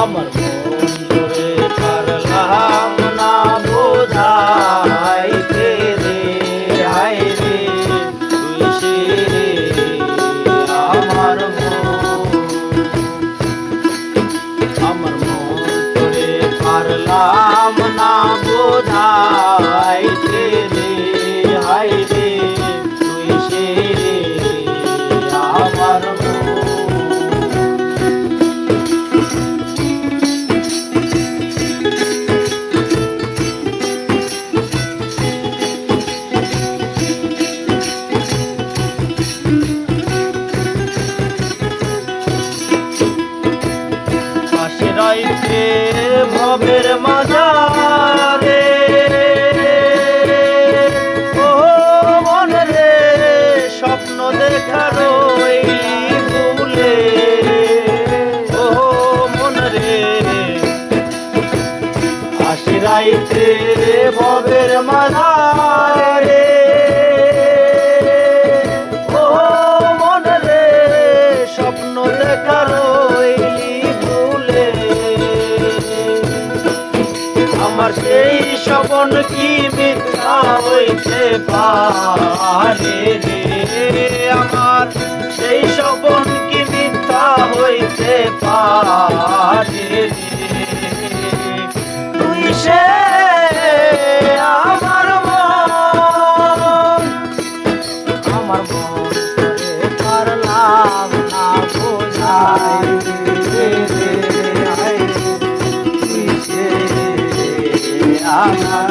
আমার মন ধরে পারলাম না বোঝাইতে রে, হায় রে তুই সে রে আমার মন ধরে পারলাম না বোঝাইতে রে, হায় রে তুই সে রে আমার রাইতে ভবের মাঝারে ও মন রে স্বপ্ন দেখার ওই ভুলে, ও মন রে আসি রাইতে ভবের মাঝারে ও মন রে স্বপ্ন দেখার ওই আমার সেই স্বপন কি মিথ্যা হইতে পারে রে, আমার সেই স্বপন কি মিথ্যা হইতে পারে রে, তুই সে আমার মন করে পারলাম না বোঝাইতে রে, তুই সে আমার